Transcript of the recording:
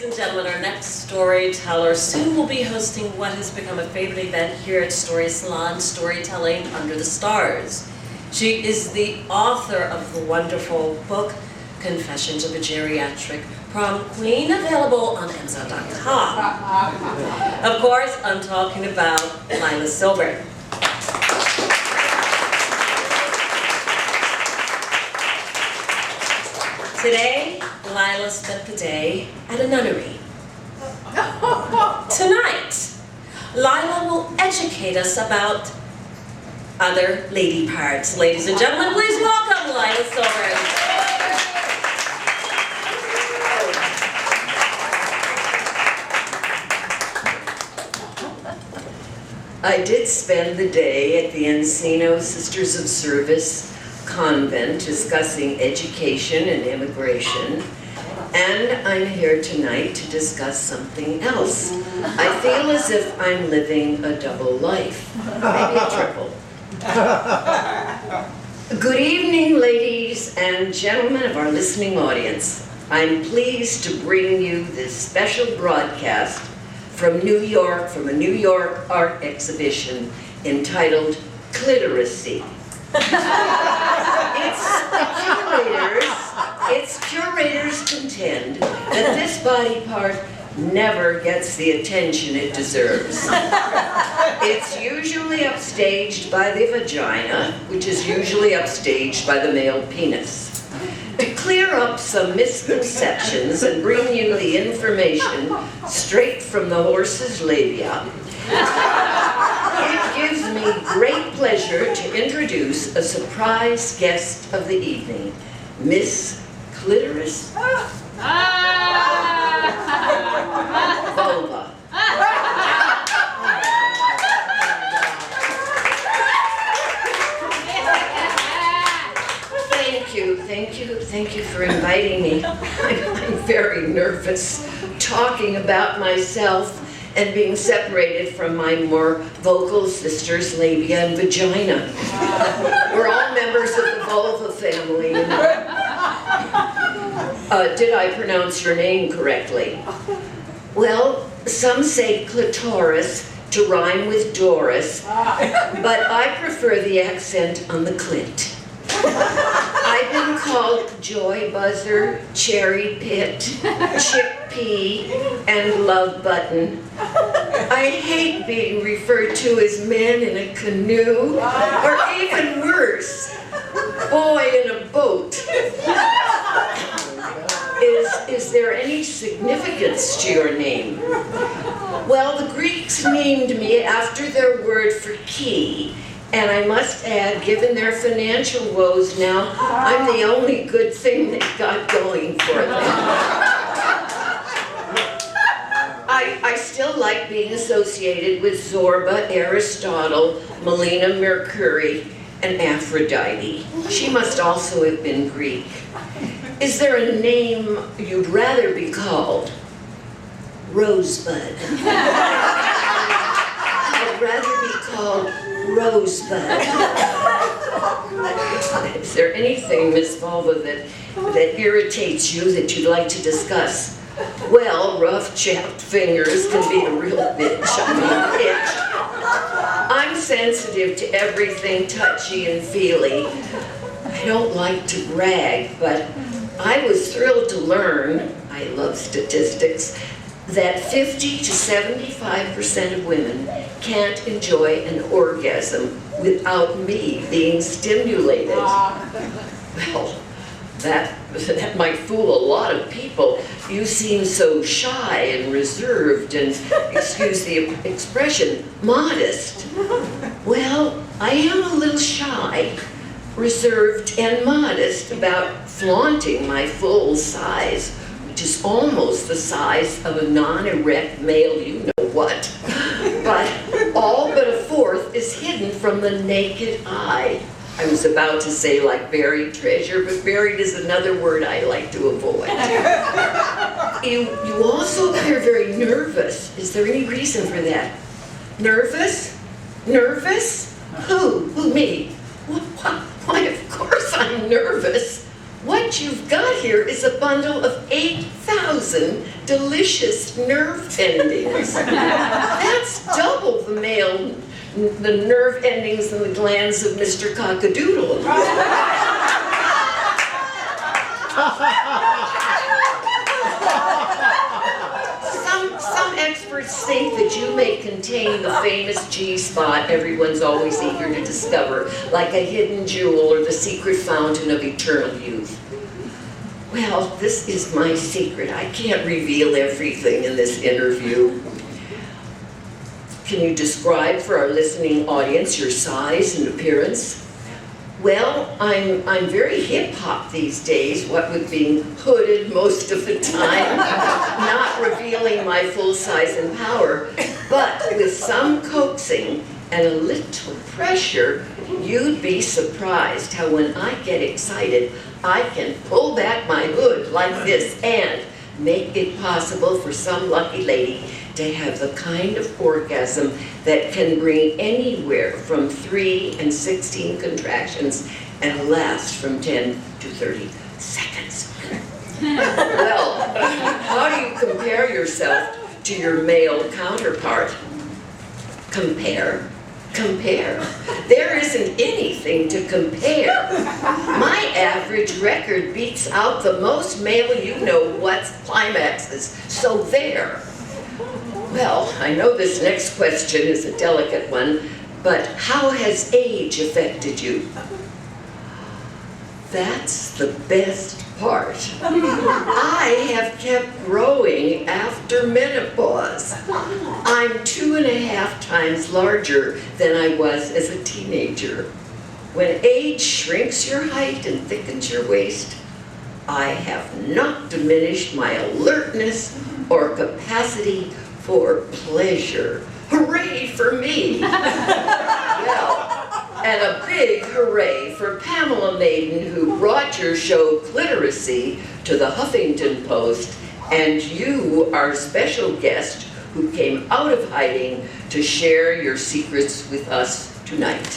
and gentlemen, our next storyteller soon will be hosting what has become a favorite event here at Story Salon, Storytelling Under the Stars. She is the author of the wonderful book, Confessions of a Geriatric Prom Queen, available on Amazon.com. Of course, I'm talking about Lila Silvern. Today, Lila spent the day at a nunnery. Tonight, Lila will educate us about other lady parts. Ladies and gentlemen, please welcome Lila Silvern. I did spend the day at the Encino Sisters of Service convent discussing education and immigration, and I'm here tonight to discuss something else. I feel as if I'm living a double life, maybe a triple. Good evening, ladies and gentlemen of our listening audience. I'm pleased to bring you this special broadcast from New York, from a New York art exhibition entitled Clitoris. Its curators contend that this body part never gets the attention it deserves. It's usually upstaged by the vagina, which is usually upstaged by the male penis. To clear up some misconceptions and bring you the information straight from the horse's labia, it gives me great pleasure to introduce a surprise guest of the evening, Miss Clitoris Vulva. Thank you for inviting me. I'm very nervous talking about myself and being separated from my more vocal sisters, labia and vagina. We're all members of the vulva family. You know? Did I pronounce your name correctly? Well, some say clitoris to rhyme with Doris, but I prefer the accent on the clit. I've been called joy buzzer, cherry pit, chickpea, and love button. I hate being referred to as men in a canoe, or even worse, boy in a boat. Is there any significance to your name? Well, the Greeks named me after their word for key. And I must add, given their financial woes now, I'm the only good thing they've got going for them. I still like being associated with Zorba, Aristotle, Melina Mercury, and Aphrodite. She must also have been Greek. Is there a name you'd rather be called? Rosebud. I'd rather be called Rosebud. Is there anything, Miss Vulva, that irritates you that you'd like to discuss? Well, rough, chapped fingers can be a real bitch. I'm sensitive to everything touchy and feely. I don't like to brag, but I was thrilled to learn, I love statistics, that 50 to 75% of women can't enjoy an orgasm without me being stimulated. Well, that might fool a lot of people. You seem so shy and reserved and, excuse the expression, modest. Well, I am a little shy, reserved, and modest about flaunting my full size, which is almost the size of a non-erect male you-know-what. But all but a fourth is hidden from the naked eye. I was about to say like buried treasure, but buried is another word I like to avoid. You also appear very nervous. Is there any reason for that? Nervous? Nervous? Who? Who, me? Why, of course I'm nervous. What what you've got here is a bundle of 8,000 delicious nerve endings. That's double the nerve endings and the glands of Mr. Cockadoodle. Some experts think that you may contain the famous G-spot everyone's always eager to discover, like a hidden jewel or the secret fountain of eternal youth. Well, this is my secret. I can't reveal everything in this interview. Can you describe for our listening audience your size and appearance? Well, I'm very hip-hop these days, what with being hooded most of the time, not revealing my full size and power, but with some coaxing and a little pressure, you'd be surprised how when I get excited, I can pull back my hood like this and make it possible for some lucky lady to have the kind of orgasm that can bring anywhere from 3 and 16 contractions and last from 10 to 30 seconds. Well, how do you compare yourself to your male counterpart? Compare. There isn't anything to compare. My average record beats out the most male you-know-what's climaxes, so there. Well, I know this next question is a delicate one, but how has age affected you? That's the best part. I have kept growing after menopause. I'm 2.5 times larger than I was as a teenager. When age shrinks your height and thickens your waist, I have not diminished my alertness or capacity for pleasure. Hooray for me! Well, and a big hooray for Pamela Maiden, who brought your show Clitoris to the Huffington Post, and you, our special guest, who came out of hiding to share your secrets with us tonight.